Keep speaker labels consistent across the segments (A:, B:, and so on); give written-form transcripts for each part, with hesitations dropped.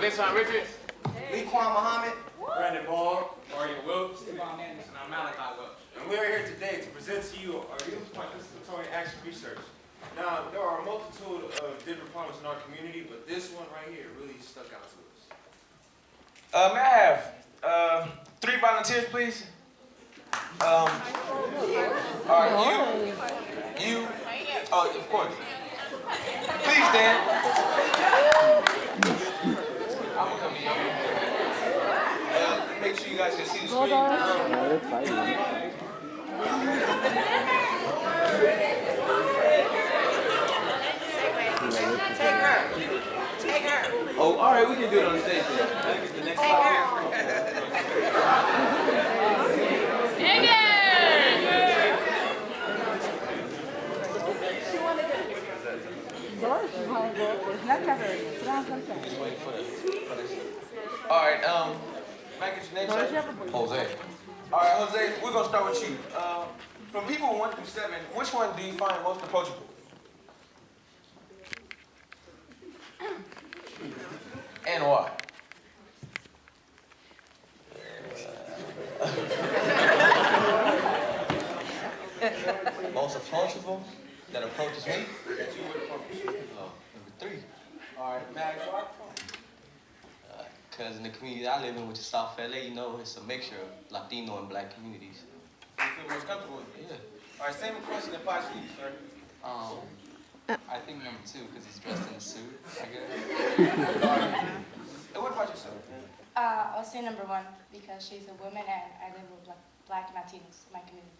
A: Vincent Richards.
B: Lequan Muhammad.
A: Brandon Ball. Mario Wilkes. And I'm Malachi Welch.
B: And we are here today to present to you our Youth Participatory Action Research. Now, there are a multitude of different problems in our community, but this one right here really stuck out to us.
C: May I have 3 volunteers, please? All right, you, oh, of course. Please stand. I'm gonna come to you. Make sure you guys can see the screen.
D: Take her.
C: Oh, all right, we can do it on stage then. The next All right, can I get your name, sir? Jose. All right, Jose, we're gonna start with you. From people 1 through 7, which one do you find most approachable? And why? Most approachable that approaches me? Oh, number 3. All right, Max, why?
E: Because in the community I live in, which is South LA, you know, it's a mixture of Latino and Black communities.
C: You feel most comfortable with it? Yeah. All right, same question applies to you, sir.
F: I think number 2, because he's dressed in a suit, I guess.
C: And what about you, sir?
G: I'll say number 1, because she's a woman and I live with Black and Latinos in my community.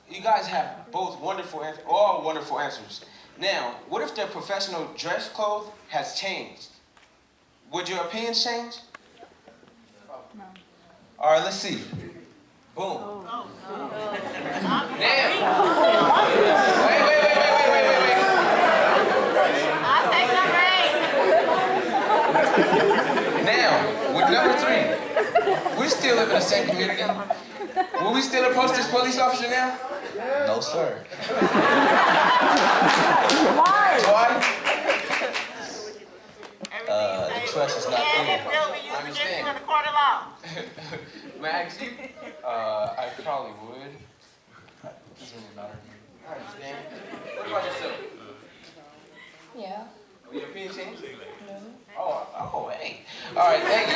C: You guys have both all wonderful answers. Now, what if their professional dress code has changed? Would your opinions change?
G: No.
C: All right, let's see. Boom. Now. Wait.
D: I'll take number 8.
C: Now, with number 3, we still live in the same community. Will we still approach this police officer now?
E: No, sir.
C: Why?
E: The trust is not there.
C: I understand. May I ask you?
F: I probably would. It doesn't really matter to me.
C: I understand. What about yourself?
G: Yeah.
C: Will your opinion change?
G: No.
C: Oh, hey. All right, thank you.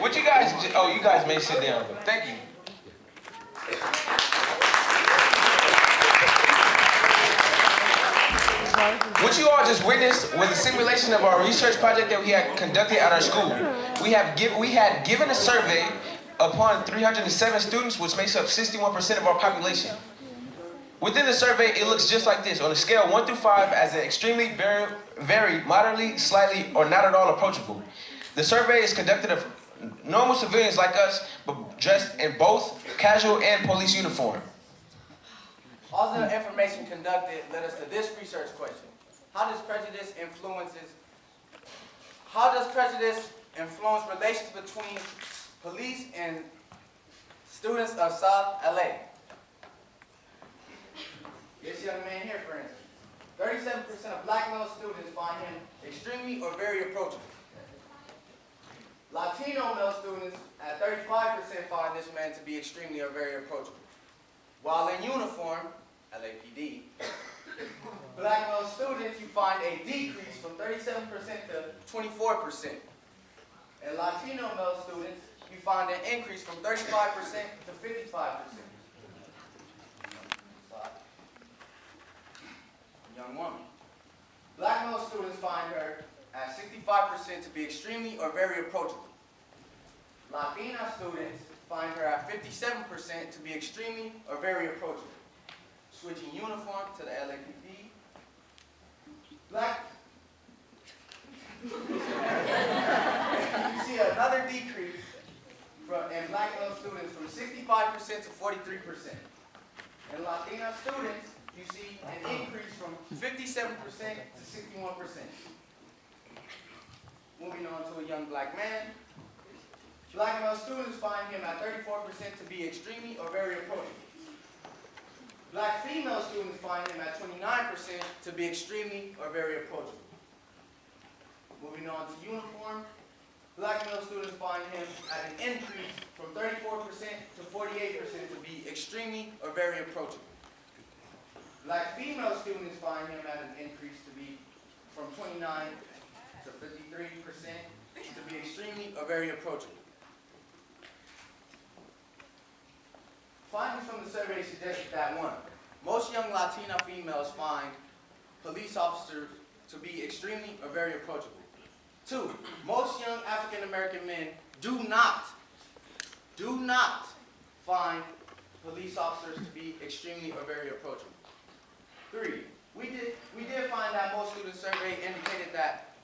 C: What you guys, you guys may sit down. Thank you. What you all just witnessed was a simulation of our research project that we had conducted at our school. We had given a survey upon 307 students, which makes up 61% of our population. Within the survey, it looks just like this, on a scale of 1 through 5 as an extremely, very, moderately, slightly, or not at all approachable. The survey is conducted of normal civilians like us, but dressed in both casual and police uniform.
B: All the information conducted led us to this research question. How does prejudice influence relations between police and students of South LA? This young man here, for instance. 37% of Black male students find him extremely or very approachable. Latino male students at 35% find this man to be extremely or very approachable. While in uniform, LAPD, Black male students, you find a decrease from 37% to 24%. And Latino male students, you find an increase from 35% to 55%. Young woman. Black male students find her at 65% to be extremely or very approachable. Latina students find her at 57% to be extremely or very approachable. Switching uniform to the LAPD. You see another decrease in Black male students from 65% to 43%. In Latina students, you see an increase from 57% to 61%. Moving on to a young Black man. Black male students find him at 34% to be extremely or very approachable. Black female students find him at 29% to be extremely or very approachable. Moving on to uniform. Black male students find him at an increase from 34% to 48% to be extremely or very approachable. Black female students find him at an increase to be from 29 to 53% to be extremely or very approachable. Findings from the survey suggested that 1. Most young Latina females find police officers to be extremely or very approachable. 2. Most young African American men do not find police officers to be extremely or very approachable. 3. We did find that most students surveyed indicated that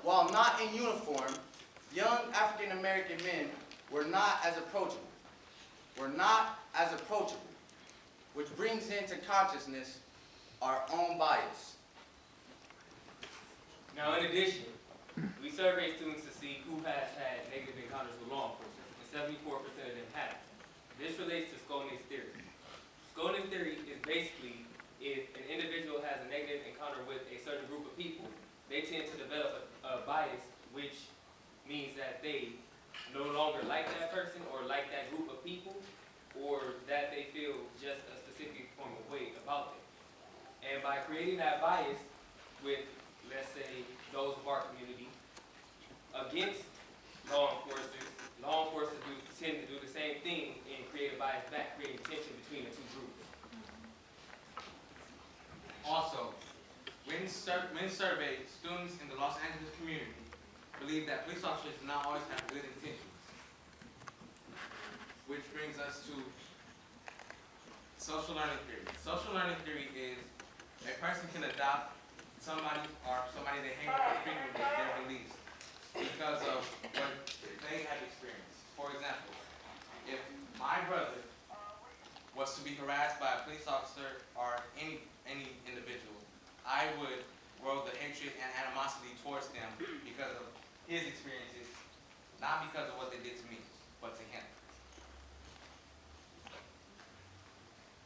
B: while not in uniform, young African American men were not as approachable. Which brings into consciousness our own bias.
A: Now, in addition, we surveyed students to see who has had negative encounters with law enforcement, and 74% of them have. This relates to Skolnick's theory. Skolnick's theory is basically if an individual has a negative encounter with a certain group of people, they tend to develop a bias, which means that they no longer like that person or like that group of people, or that they feel just a specific form of way about them. And by creating that bias with, let's say, those of our community against law enforcers tend to do the same thing and create a bias back, creating tension between the two groups.
H: Also, when surveyed, students in the Los Angeles community believe that police officers do not always have good intentions. Which brings us to social learning theory. Social learning theory is a person can adopt somebody they hang with frequently their beliefs because of what they have experienced. For example, if my brother was to be harassed by a police officer or any individual, I would grow the hatred and animosity towards them because of his experiences, not because of what they did to me, but to him.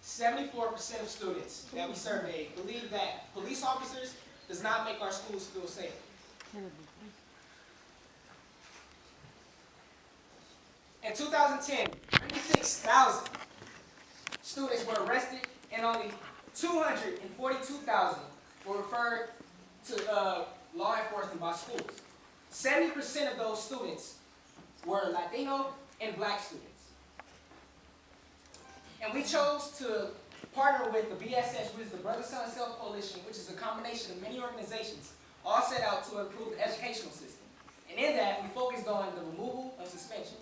I: 74% of students that we surveyed believe that police officers does not make our schools feel safe. In 2010, 36,000 students were arrested and only 242,000 were referred to law enforcement by schools. 70% of those students were Latino and Black students. And we chose to partner with the BSS, which is the Brother Son Self Coalition, which is a combination of many organizations, all set out to improve the educational system. And in that, we focused on the removal of suspension.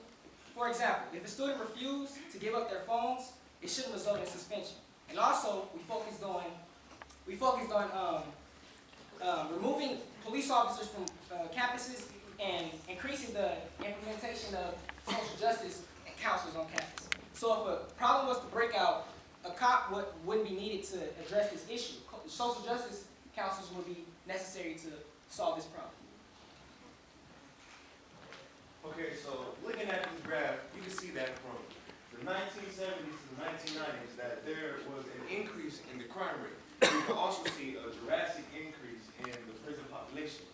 I: For example, if a student refused to give up their phones, it shouldn't result in suspension. And also, we focused on removing police officers from campuses and increasing the implementation of social justice and counselors on campus. So if a problem was to break out, a cop wouldn't be needed to address this issue. Social justice counselors would be necessary to solve this problem.
J: Okay, so looking at this graph, you can see that from the 1970s to the 1990s that there was an increase in the crime rate. You can also see a drastic increase in the prison population.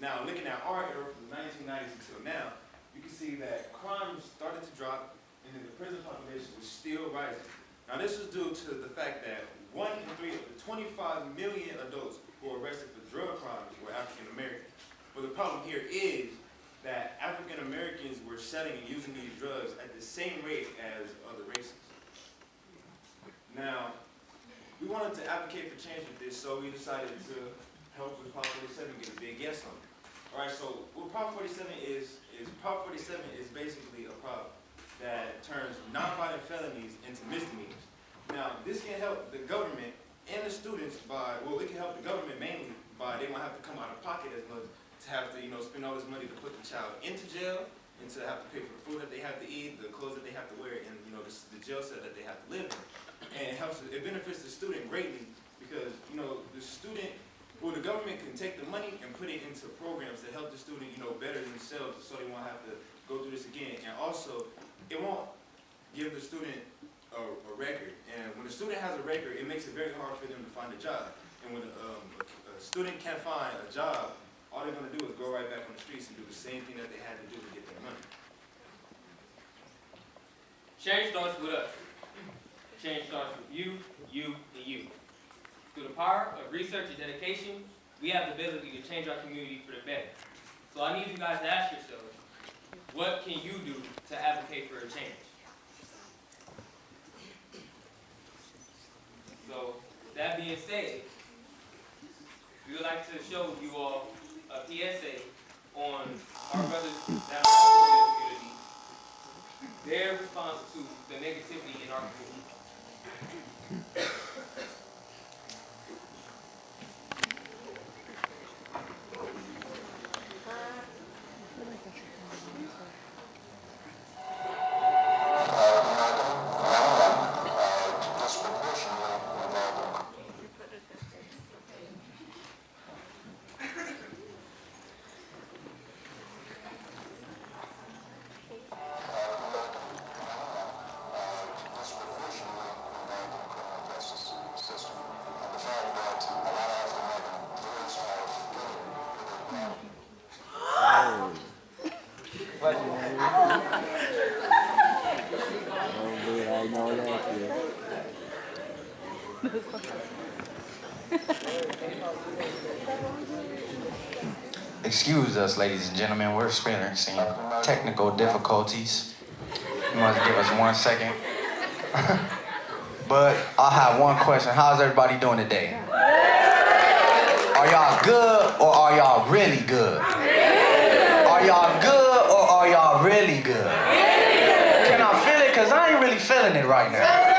J: Now, looking at our era from the 1990s until now, you can see that crime started to drop and then the prison population was still rising. Now, this was due to the fact that 1 in 3 of the 25 million adults who were arrested for drug crimes were African American. But the problem here is that African Americans were selling and using these drugs at the same rate as other races. Now, we wanted to advocate for change with this, so we decided to help with Prop 47 get a big yes on it. All right, so what Prop 47 is Prop 47 is basically a prop that turns nonviolent felonies into misdemeanors. Now, this can help the government and the students by, well, it can help the government mainly by they won't have to come out of pocket as much to have to, spend all this money to put the child into jail and to have to pay for the food that they have to eat, the clothes that they have to wear, and, the jail cell that they have to live in. And it benefits the student greatly because, the student, well, the government can take the money and put it into programs to help the student, better themselves so they won't have to go through this again. And also, it won't give the student a record. And when a student has a record, it makes it very hard for them to find a job. And when a student can't find a job, all they're gonna do is go right back on the streets and do the same thing that they had to do to get their money.
A: Change starts with us. Change starts with you, and you. Through the power of research and dedication, we have the ability to change our community for the better. So I need you guys to ask yourselves, what can you do to advocate for a change? So, with that being said, we would like to show you all a PSA on our brothers that are also in the community, their response to the negativity in our community.
C: Excuse us, ladies and gentlemen, we're experiencing technical difficulties. You must give us 1 second. But I have one question. How's everybody doing today? Are y'all good or are y'all really good? Are y'all good or are y'all really good? Can I feel it? Because I ain't really feeling it right now.